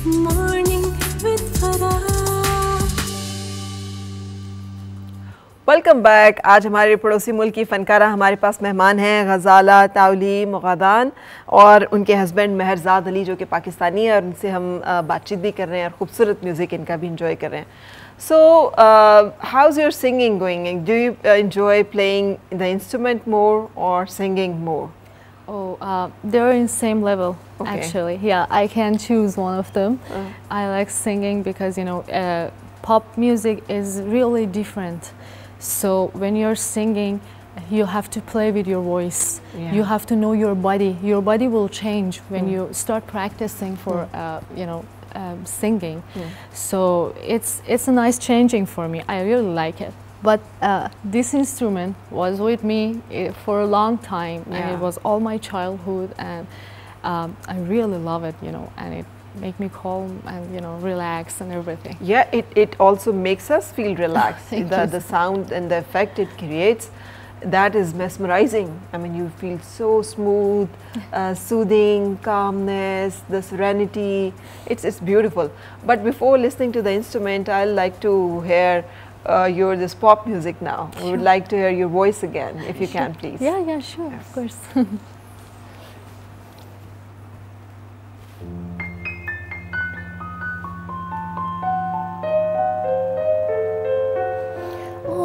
morning with Farah. Welcome back. आज हमारे पड़ोसी मुल्क की फ़नकारा हमारे पास मेहमान हैं गज़ाला ताउली मुग़ादान और उनके हस्बैंड महरज़ाद अली जो कि पाकिस्तानी है और उनसे हम बातचीत भी कर रहे हैं और ख़ूबसूरत म्यूज़िक इनका भी इंजॉय कर रहे हैं। So how is your singing going? Do you enjoy playing the instrument more or singing more? Oh, they're in same level, Okay. actually. Yeah, I can choose one of them. I like singing because, you know, pop music is really different. So when you're singing, you have to play with your voice. Yeah. You have to know your body. Your body will change when you start practicing for, you know, singing. So it's a nice changing for me. I really like it. But this instrument was with me for a long time, and Yeah. it was all my childhood, and I really love it, you know, and it make me calm and, you know, relax and everything. Yeah, it also makes us feel relaxed. Thank the, you. the sound and the effect it creates, that is mesmerizing. I mean, you feel so smooth, soothing, calmness, the serenity. It's beautiful. But before listening to the instrument, I'd like to hear this pop music now. We would like to hear your voice again, if you can, please. Yeah, sure, of course.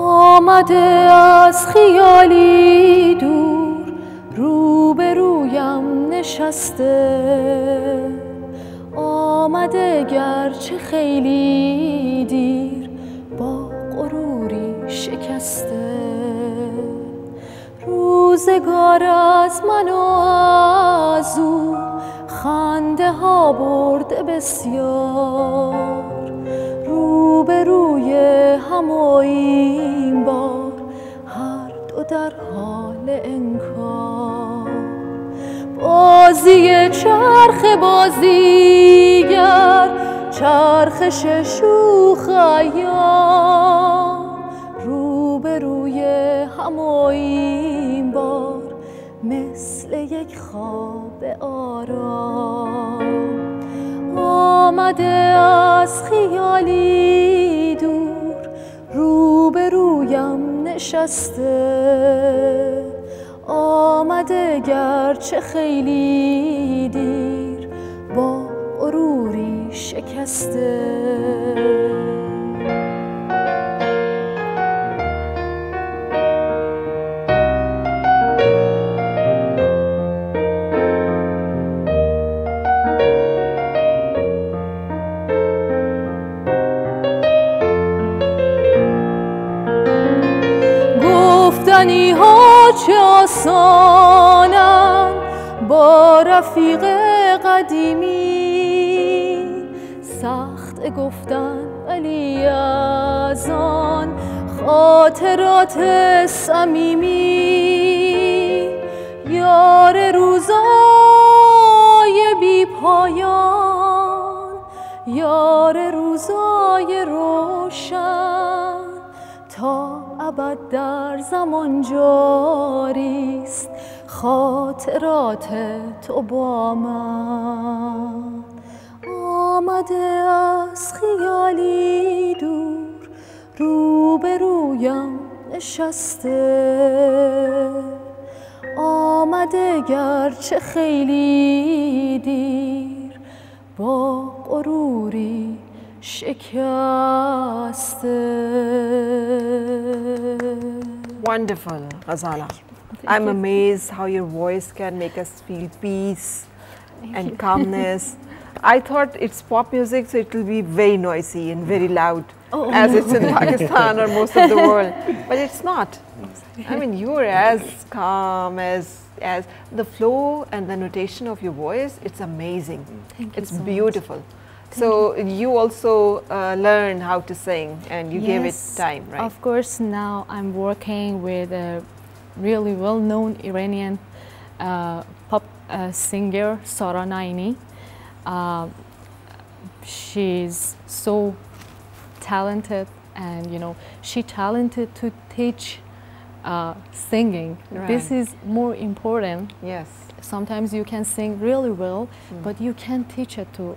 آمده از خیالی دور روبرویم نشسته آمده گرچه خیلی دیر با غروری شکسته روزگار از من و از او خنده ها برده بسیار روبروی هم و این بار هر دو در حال انکار بازی چرخ بازیگر چرخش شوخ ایام روبروی هم و این بار مثل یک خواب آرام آمده از خیالی دور روبرویم نشسته آمده گرچه خیلی دیر با غروری شکسته گفتنی ها چه آسانن با رفیق قدیمی سخت گفتن ولی از آن خاطرات صمیمی یار روزای بی پایان یار روزای روشن تا ابد در زمان جاری است خاطرات تو با من آمده از خیالی دور روبرویم نشسته آمده گرچه خیلی دیر با غروری Wonderful, Ghazala. I'm amazed how your voice can make us feel peace and calmness. I thought it's pop music, so it will be very noisy and very loud, as it's in Pakistan or most of the world. But it's not. I mean, you're as calm as the flow and the notation of your voice. It's amazing. Thank you It's so much. beautiful. So you also learn how to sing, and you gave it Yes, time, right? Of course, now I'm working with a really well-known Iranian pop singer, Sara Naini. She's so talented, and you know, she talented to teach singing. This Right. is more important. Yes. Sometimes you can sing really well, but you can't teach it to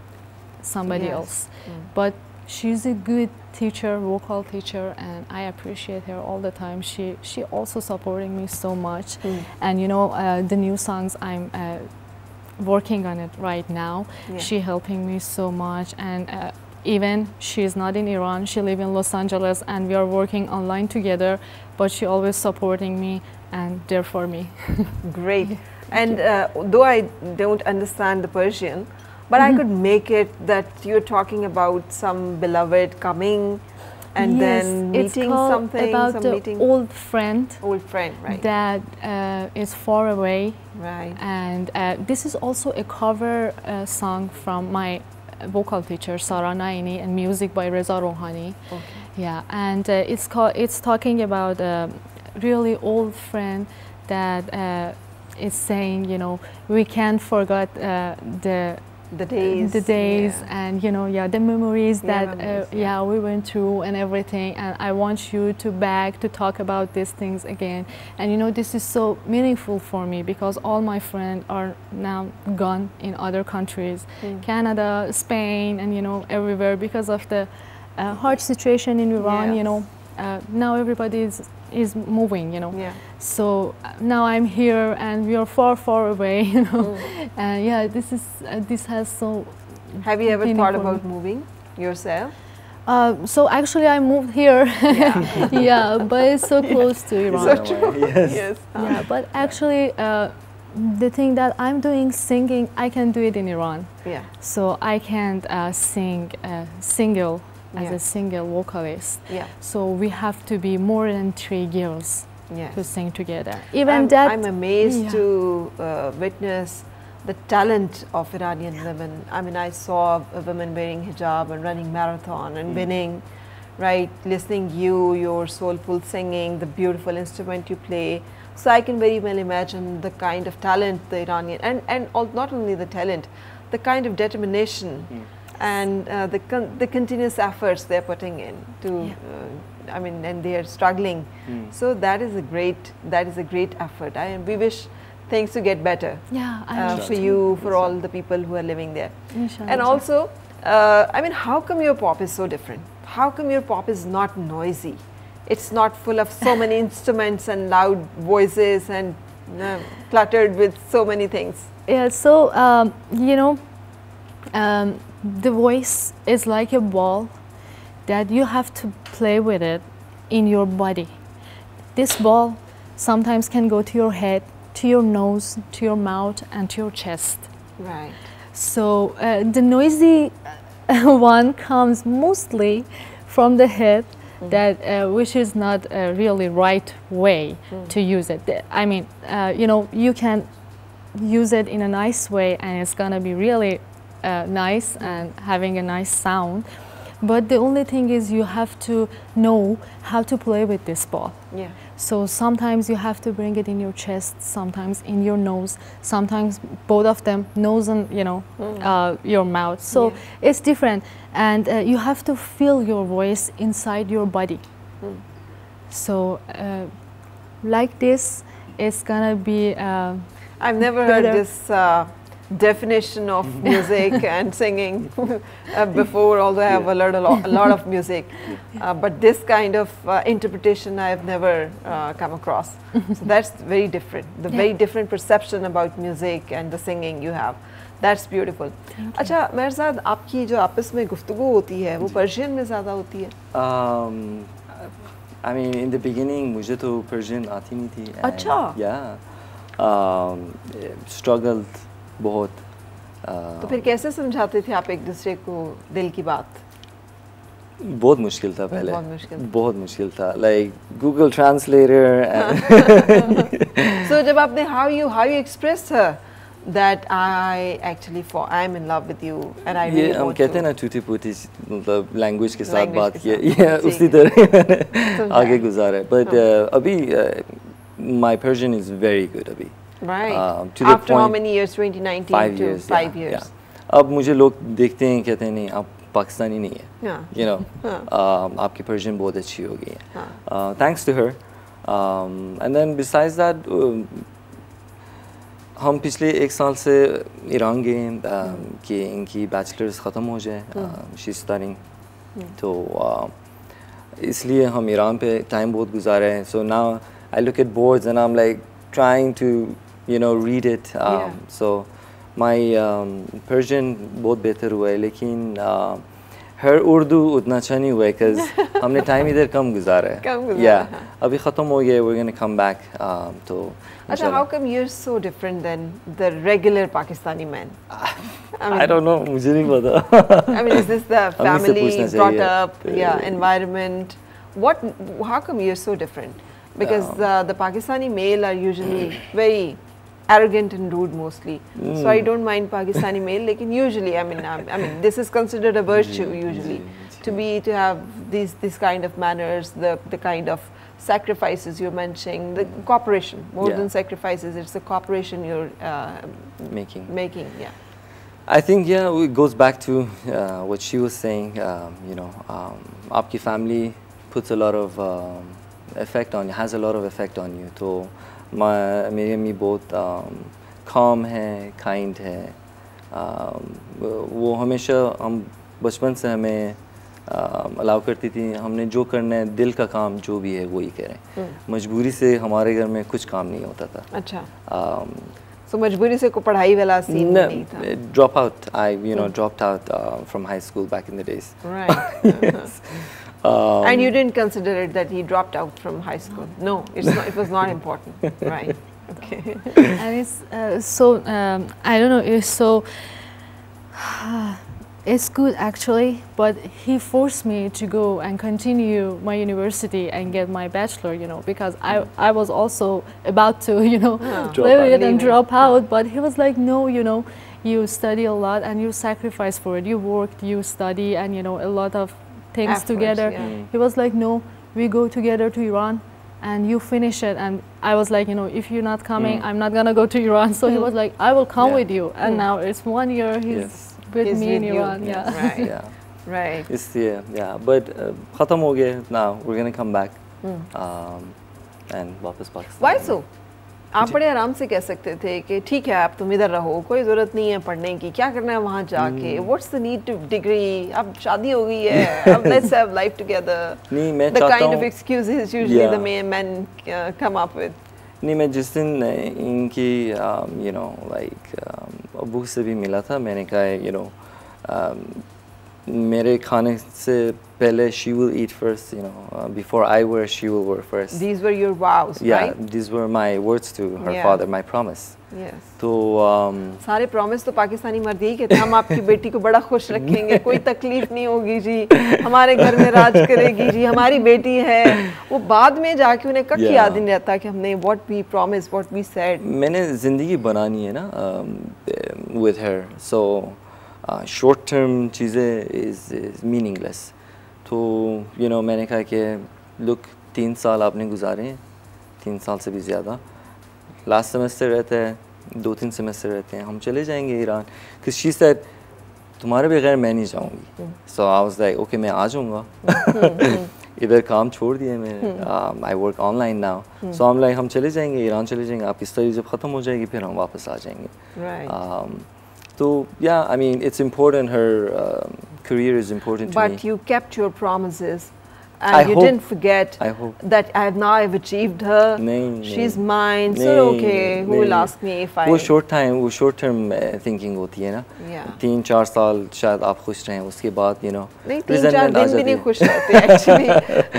somebody Yes. else. But she's a good teacher, vocal teacher, and I appreciate her all the time. She also supporting me so much. And you know, the new songs I'm working on it right now. Yeah. She helping me so much, and even she's not in Iran, she live in Los Angeles, and we are working online together, but she always supporting me and there for me. Great. And though I don't understand the Persian, but I could make it that you're talking about some beloved coming and then it's meeting called something, about some the meeting. old friend Old friend, right? that is far away. Right. And this is also a cover song from my vocal teacher Sara Naini, and music by Reza Rohani. Okay. Yeah, and it's talking about a really old friend that is saying, you know, we can't forget The days. the days yeah. and, you know, yeah, the memories Yeah, that memories, yeah, we went through and everything, and I want you to back to talk about these things again. And you know, this is so meaningful for me because all my friends are now gone in other countries, Canada, Spain, and you know, everywhere because of the hard situation in Iran. You Yes. know, now everybody is moving, you know. Yeah. So now I'm here and we are far, far away, you know. And yeah, this has so. Have you ever meaning thought for me. about moving yourself? So actually, I moved here. Yeah, but it's so close to Iran. So true. Yes. Yes. Yeah, but actually, the thing that I'm doing, singing, I can do it in Iran. Yeah. So I can't sing single as Yeah. a single vocalist. Yeah. So we have to be more than 3 girls Yes. to sing together. Even that. I'm amazed yeah. to witness the talent of Iranian women. I mean, I saw a woman wearing hijab and running marathon and winning, right? Listening your soulful singing, the beautiful instrument you play. So I can very well imagine the kind of talent the Iranian, not only the talent, the kind of determination and the continuous efforts they're putting in to, I mean, and they're struggling. So that is a great effort. We wish things to get better Yeah, for you, for all the people who are living there. Inshallah. And also, I mean, how come your pop is so different? How come your pop is not noisy? It's not full of so many instruments and loud voices and cluttered with so many things. Yeah, so you know, the voice is like a ball that you have to play with it in your body. This ball sometimes can go to your head, to your nose, to your mouth, and to your chest. Right. So the noisy one comes mostly from the head, that which is not a really right way to use it. I mean, you know, you can use it in a nice way, and it's gonna be really nice and having a nice sound. But the only thing is you have to know how to play with this ball. Yeah. So sometimes you have to bring it in your chest, sometimes in your nose, sometimes both of them, nose and, you know, your mouth. So it's different, and you have to feel your voice inside your body. So like this, it's gonna be I've never heard better. this definition of music and singing before, although I have learned a lot of music. But this kind of interpretation I have never come across. So that's very different. The very different perception about music and the singing you have. That's beautiful. अच्छा मेहरज़ाद, आपकी जो आपस में गुफ्तगू होती है वो Persian में ज़्यादा होती है? I mean, in the beginning, मुझे तो Persian आती नहीं थी. अच्छा. Yeah. Struggled बहुत. तो फिर कैसे समझाते थे आप एक दूसरे को दिल की बात? बहुत मुश्किल था पहले. बहुत मुश्किल था. Like Google Translator. So जब आपने how you expressed her that I'm in love with you and I really हम want कहते हैं to. ना टूटी फूटी मतलब लैंग्वेज के साथ Language बात के किया. साथ, Yeah, ठीक उसी है. तरह आगे गुजारा है. But अभी my Persian is very good अभी. Right. To the After how point- many years? 2019 5 to years. 5 yeah, years. yeah. अब मुझे लोग देखते हैं कहते हैं नहीं आप पाकिस्तानी नहीं है. Yeah. You know, आपकी Persian बहुत अच्छी हो गई है. Thanks to her. And then besides that, हम पिछले एक साल से ईरान गए कि इनकी बैचलर्स ख़त्म हो जाए, शी स्टडिंग, तो इसलिए हम ईरान पे टाइम बहुत गुजारे हैं. So now I look at boards and I am like trying to you know read it. So my Persian बहुत बेहतर हुआ है, लेकिन हर उर्दू उतना अच्छा नहीं हुआ है बिकॉज हमने टाइम इधर कम गुजारा है. या अभी ख़त्म हो गया, we're going to come back. तो अच्छा, how come you're so different than the regular Pakistani men? I don't know, मुझे नहीं पता. I mean, is this the family brought up, environment? How come you're so different? Because the Pakistani male are usually very arrogant and rude mostly. So I don't mind Pakistani male, lekin usually I mean this is considered a virtue usually to have this kind of manners, the kind of sacrifices you're mentioning, the cooperation more than sacrifices, it's the cooperation you're making. Yeah, I think it goes back to what she was saying. You know, आपकी family puts a lot of effect on you, has a lot of effect on you. तो मेरी अम्मी बहुत calm है, kind है. वो हमेशा हम बचपन से हमें अलाउ करती थी, हमने जो करना है दिल का काम जो भी है वही करें. मजबूरी से हमारे घर में कुछ काम नहीं होता था. अच्छा. So मजबूरी से को पढ़ाई वाला सीन नहीं था. Drop out. I dropped out from high school back in the days. Right. Yes. And you didn't consider it that he dropped out from high school? No, it was not important. Right. Okay. And it's so I don't know. It's so it's good actually, but he forced me to go and continue my university and get my bachelor. You know, because I was also about to leave it and drop out, but he was like, no, you study a lot and you sacrifice for it. You worked, you study, and a lot of things efforts together. He was like, no, we go together to Iran and you finish it. And I was like, if you're not coming, I'm not gonna go to Iran. So he was like, I will come with you. And now it's 1 year he's with me in Iran. Yeah. Right. Right. It's but khatam ho gaya. Now we're gonna come back and वापस Pakistan. Why so? आप बड़े आराम से कह सकते थे कि ठीक है आप तुम इधर रहो, कोई ज़रूरत नहीं है पढ़ने की, क्या करना है वहाँ जाके, what's the need to degree, अब शादी हो गई है, अब let's have life together. नहीं, मैं the kind of excuses usually the men come up with. नहीं, मैं जिस दिन इनकी like अबू से भी मिला था, मैंने कहा मेरे खाने से पहले she will eat first, before I work, she will work first. These were your vows, right? Yeah, these were my words to her father, my promise. Yes. तो सारे promise तो पाकिस्तानी मर्द यही कहते हैं, हम आपकी बेटी को बड़ा खुश रखेंगे, कोई तकलीफ नहीं होगी जी, हमारे घर में राज करेगी जी, हमारी बेटी है. वो बाद में जाके उन्हें कब याद नहीं रहता कि हमने what we promised, what we said. मैंने ज़िंदगी बनानी है ना with her, so short term चीज़ें is meaningless. तो मैंने कहा कि look 3 साल आपने गुजारे हैं, 3 साल से भी ज़्यादा, लास्ट सेमेस्टर रहता है, 2-3 सेमेस्टर रहते हैं, हम चले जाएंगे ईरान. Because she said तुम्हारे बगैर मैं नहीं जाऊँगी. So I was like okay, मैं आ जाऊँगा. इधर काम छोड़ दिया मैंने. I work online now. So I'm like हम चले जाएंगे, ईरान चले जाएंगे, आपकी स्टडी जब ख़त्म हो जाएगी फिर हम वापस आ जाएंगे. Right. So yeah, I mean it's important. Her career is important to me. But you kept your promises, and you didn't forget that I have achieved her. She's mine. So okay, who will ask me if I? वो short term thinking होती है ना. 3-4 साल शायद आप खुश रहें, उसके बाद नहीं 3-4 दिन भी नहीं खुश रहते actually.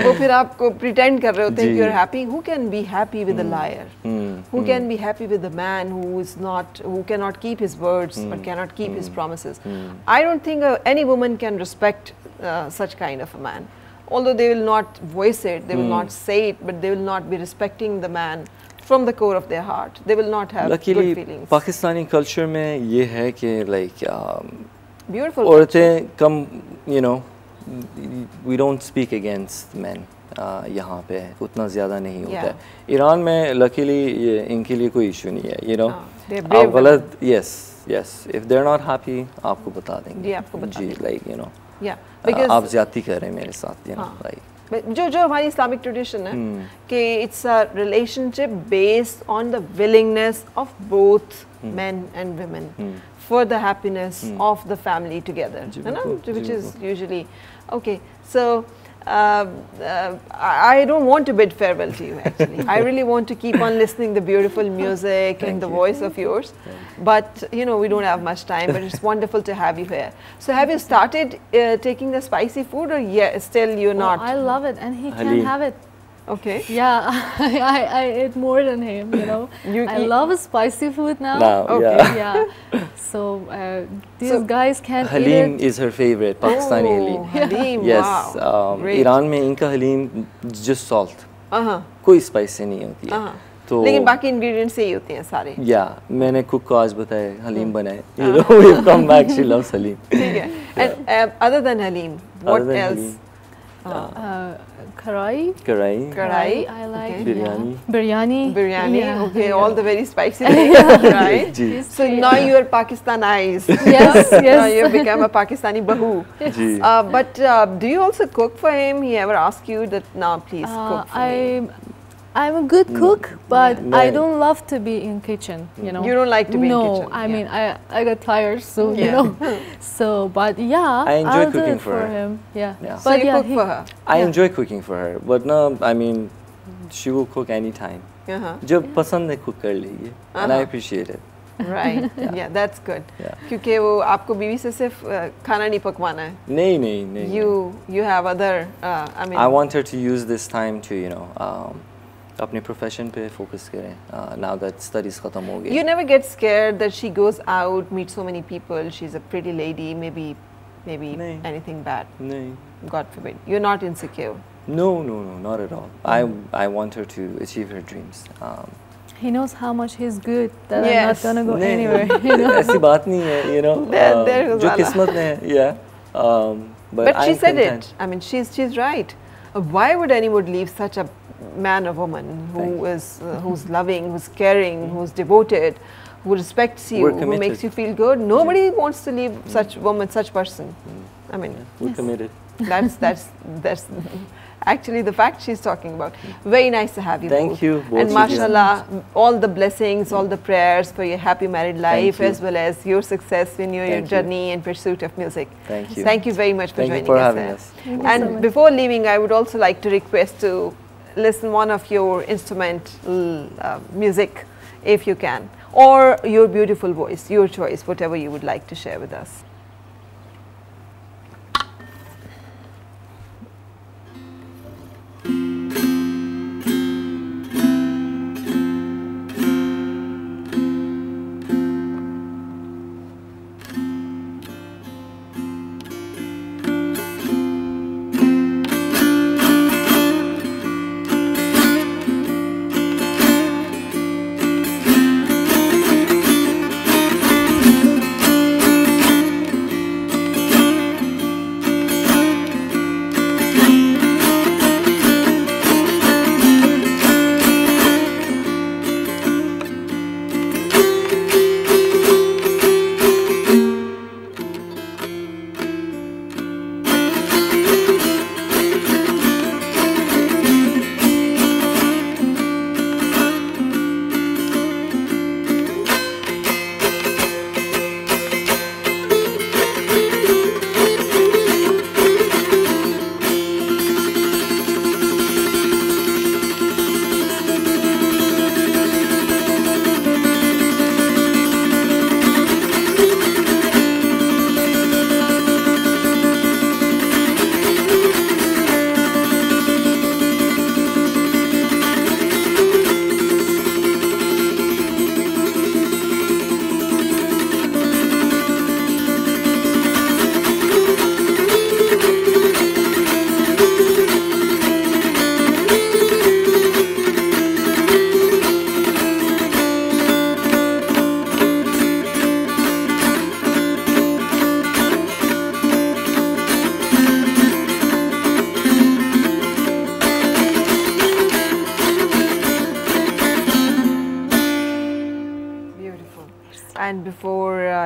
वो फिर आपको pretend कर रहे होते हैं कि you're happy. Who can be happy with a liar? Who can be happy with a man who cannot keep his words or cannot keep his promises? I don't think any woman can respect such kind of a man. Although they will not voice it, they will not say it, but they will not be respecting the man from the core of their heart. They will not have good feelings. Pakistani culture में ये है कि like beautiful औरतें कम we don't speak against men. यहाँ पे उतना ज़्यादा नहीं होता है. ईरान में luckily इनके लिए कोई issue नहीं है. आप गलत yes if they're not happy आपको बता देंगे. जी आपको बता देंगे. Like Yeah, because आप ज़्यादती कर रहे हैं मेरे साथ, like जो हमारी Islamic tradition है कि it's a relationship based on the willingness of both men and women for the happiness of the family together, है ना? Which is usually okay. So I don't want to bid farewell to you actually. I really want to keep on listening the beautiful music and the voice of yours. But you know, we don't have much time, but it's wonderful to have you here. So have you started taking the spicy food, or still you're not? I love it, and he Halim. can't have it. Okay. Yeah, I eat more than him, you know. I love spicy food now. Okay. Yeah. So these guys can't Halim eat it. is her favorite, Pakistani Halim. Halim, Yes, wow. Great. Iran में इनका haleem just salt, कोई spicy नहीं होती है. तो लेकिन बाकी ingredients सही होते हैं सारे. Yeah, मैंने cook को आज बताया हलीम बनाए. You know, we've come back. She loves Halim. ठीक है. And other than Halim, what Other than else? Halim, Karai. Karai, Karai. I like Okay. biryani. Biryani. Biryani. Yeah. Okay, all the very spicy things, right? Ji, So now you are Pakistanized. Yes, Now yes. you become a Pakistani bahu. Ji. But do you also cook for him? He ever ask you that, now please cook for me? I'm a good cook, but Yeah. I don't love to be in kitchen, you know. You don't like to be in kitchen? No, I mean, I got tired soon, you Yeah. know. So, but yeah, I enjoy I'll do cooking it for her. him. Yeah. Yeah. So But you yeah, cook for her? I enjoy cooking for her, but no, I mean, she will cook anytime. जब पसंद है cook कर लेगी, and I appreciate it. Right. Yeah, that's good. Yeah. क्योंकि वो आपको बीवी से सिर्फ खाना नहीं पकवाना है. नहीं नहीं नहीं. You have other. I mean. I want her to use this time to, you know, अपने profession पे focus करें. Now that studies खत्म हो गए. You never get scared that she goes out, meets so many people. She's a pretty lady. Maybe नहीं. anything bad. नहीं. God forbid. You're not insecure. No, not at all. I want her to achieve her dreams. he knows how much he's good that I'm Yes. not gonna go नहीं, anywhere. You know? ऐसी बात नहीं है, you know. There goes जो Allah. किस्मत में है, yeah. But she I'm said content. it. I mean, she's right. Why would anyone leave such a man or woman who is who's loving, who's caring, who's devoted, who respects you, We're who committed. makes you feel good? Nobody wants to leave such woman, such person. I mean, We're committed. that's actually the fact she's talking about. Very nice to have you. Thank both. you, both And of you. mashallah, all the blessings, all the prayers for your happy married life, you. as well as your success in your Thank you. journey and pursuit of music. Thank you. Thank you very much for Thank joining you for us. having there. us. And before leaving, I would also like to request to listen one of your instrumental music, if you can, or your beautiful voice, your choice, whatever you would like to share with us.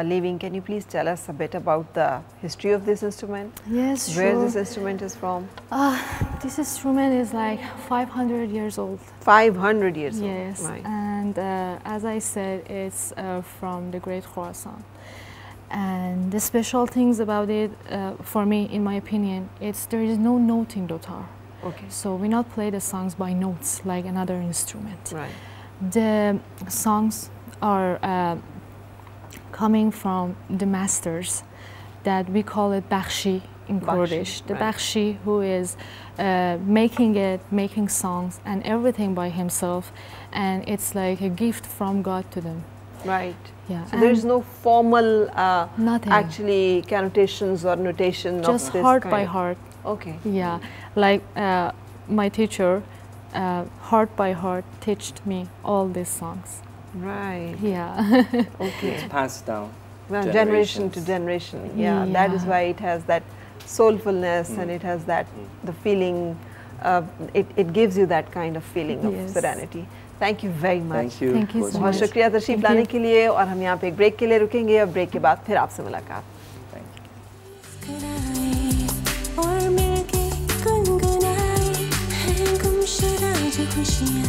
leaving, can you please tell us a bit about the history of this instrument? Yes, Where sure. this instrument is from? This instrument is like 500 years old. 500 years Yes, old. Right. and as I said, it's from the Great Khorasan. And the special things about it, for me, in my opinion, there is no note in dotar. Okay. So we not play the songs by notes like another instrument. Right. The songs are coming from the masters that we call it Bakhshi in Kurdish. The right. Bakhshi who is making songs and everything by himself, and it's like a gift from God to them. Right. Yeah. So there is no formal nothing. actually connotations or notation Just of this heart kind by of- heart. Okay. Yeah, like my teacher, heart by heart, taught me all these songs. Right. Yeah. Okay. It's passed down. Well, generation to generations. generation. Yeah, that is Yeah. why it has that soulfulness and it has that the feeling. It gives you that kind of feeling of Yes. serenity. Thank you very much. Thank you. Thank you so बहुत much. शुक्रिया तशरीफ Thank लाने you. के लिए और हम यहाँ पे एक ब्रेक के लिए रुकेंगे और ब्रेक के बाद फिर आपसे मुलाकात. Thank you. और मिलके गुनगुनाए हैं गुमशुदा जो खुशियाँ